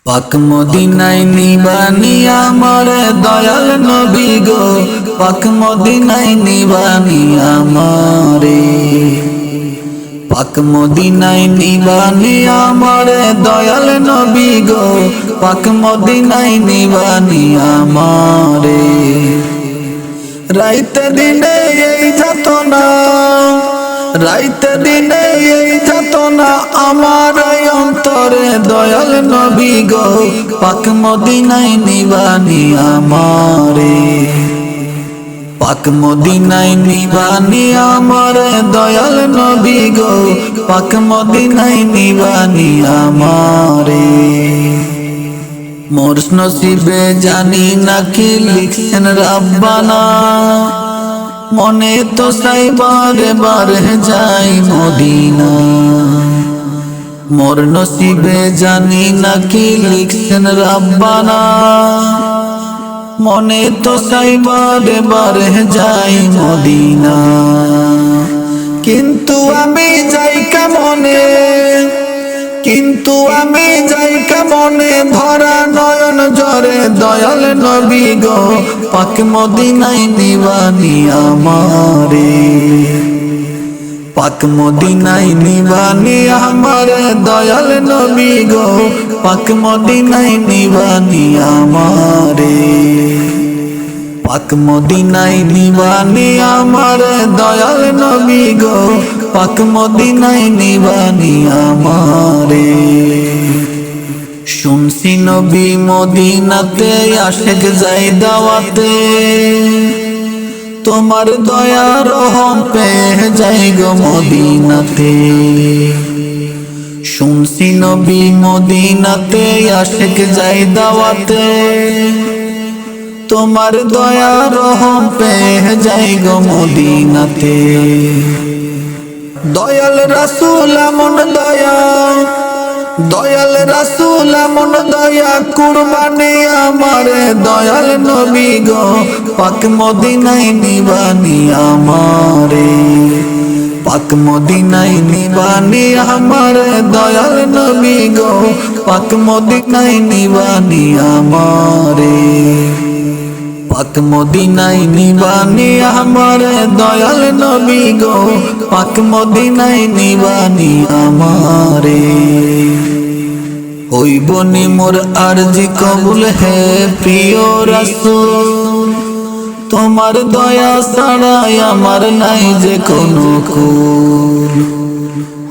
পাক মদিনায় নিবানি আমার দয়াল নবী গো, পাক মদিনায় নিবানি আমারে, পাক মদিনায় নিবানি আমার দয়াল নবী গো, পাক মদিনায় নিবানি আমারে। রাইতে দিনে এই যাতনা, রাইতে দিনে এই যাতনা আমার অন্তরে দয়াল নবী গো, পাক মদিনায় নিবানি আমারে, পাক মদিনায় নিবানি আমারে দয়াল নবী গো, পাক মদিনায় নিবানি আমারে। মোর নসিবে জানি না কি লিখছেন রাব্বানা, মনে তো চাই বারে বারে যাই মদিনা। মোর নসিবে জানি না কি লিখছেন রাব্বানা, মনে তো চাই বারে বারে যাই মদিনা। কিন্তু আমি যাই কেমনে, কিন্তু আমি যাই কেমনে ভরা নয়ন জরে দয়াল নবী গো, পাক মদিনায় নিবানি আমারে, পাক মদিনায় নিবানি আমারে দয়াল নবী গো, পাক মদিনায় নিবানি আমারে, পাক মদিনায় নিবানি আমারে দয়াল নবী গো, পাক মদিনায় নিবানি আমারে। শুনছি নবী মদিনাতে আশেক যাই দাওয়াতে, তোমার দয়া রহম পেয়ে যাই গো মদিনাতে। শুনছি নবী মদিনাতে আশেক যাই দাওয়াতে, তোমার দয়া রহম পেয়ে যাই গো মদিনাতে। দয়াল রাসূল এমন দয়া, দয়াল রাসূল এমন দয়া কুরবানি আমারে দয়াল নবী গো, পাক মদিনায় নিবানি আমারে, পাক মদিনায় নিবানি আমারে দয়াল নবী গো, পাক মদিনায় নিবানি আমারে, পাক মদিনায় নিবানি আমারে দয়াল নবী গো, পাক মদিনায় নিবানি আমারে। হইবনি মোর আরজি কবুল হে প্রিয় রাসূল, তোমার দয়া ছাড়াই আমার নাই যে কোনো কুল।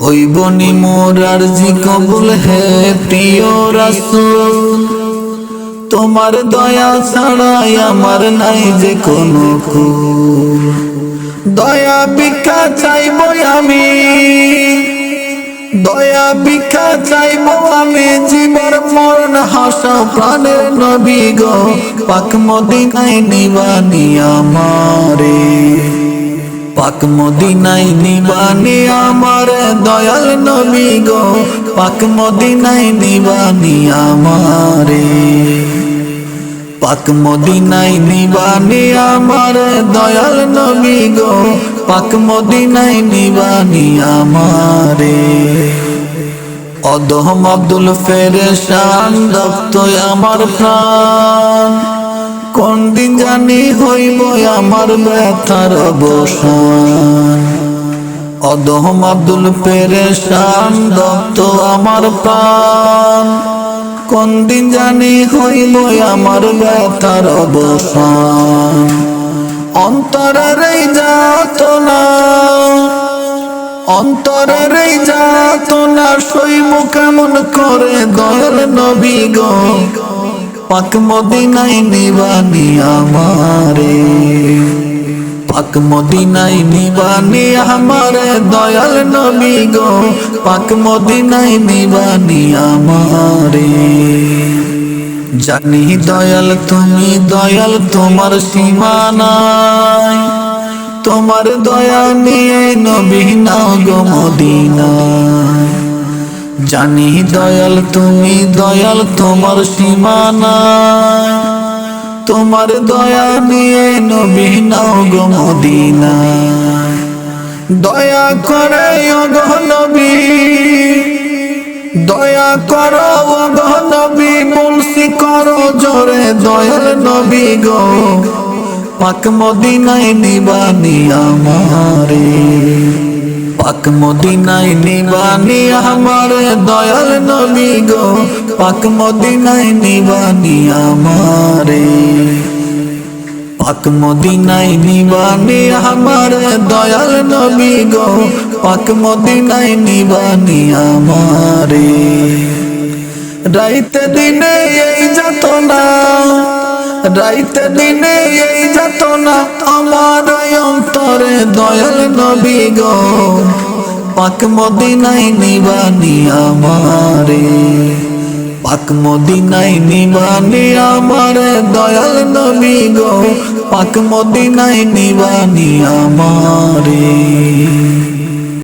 হইবনি মোর আরজি কবুল হে প্রিয় রাসূল, তোমার দয়া ছাড়াই আমার নাই যে কোনো কুল। দয়া ভিক্ষা চাইব আমি, দয়া ভিক্ষা চাইব আমি জীবন মরণ হাসাও প্রাণের নবী গো, পাক মদিনায় নিবানি আমারে, পাক মদিনায় নিবানি আমারে দয়াল নবী গো, পাক মদিনায় নিবানি আমারে, পাক মদিনায় নিবানি আমারে দয়াল নবী গো, পাক মদিনায় নিবানি আমারে। অদম আব্দুল ফেরেশান দপ্ত আমার প্রাণ, কোন দিন জানি হইব আমার ব্যথার অবসান। অদম আব্দুল ফেরেশান দপ্ত আমার প্রাণ, কোন দিন জানি হইব আমার ব্যথার অবসান। অন্তরের এই যাতনা, অন্তরের এই যাতনা সইব কেমন করে দয়াল নবী গো, পাক মদিনায় নিবানি আমারে, পাক মদিনায় নিবানি আমারে দয়াল নবী গো, পাক মদিনায় নিবানি আমারে। জানি দয়াল তুমি দয়াল তোমার সীমা নাই, তোমার দয়া নিয়ে নবী নাও গো মদিনায়। জানি দয়াল তুমি দয়াল তোমার সীমা নাই, তোমার দয়া নিয়ে নবী নাও গো মদিনায়। দয়া করে ওগো নবী, দয়া করো ওগো নবী দয়াল নবী গো পাক মদিনায় নিবানি আমারে পাক মদিনায় নিবানি আমারে দয়াল নবী গো পাক মদিনায় নিবানি আমারে পাক মদিনায় নিবানি আমারে দয়াল নবী গো পাক মদিনায় নিবানি আমারে রাইতে দিনে এই যাতনা রাইতে দিনে এই যাতনা আমার অন্তরে দয়াল নবী গো পাক মদিনায় নিবানি আমারে পাক মদিনায় নিবানি আমারে দয়াল নবী গো পাক মদিনায় নিবানি আমারে।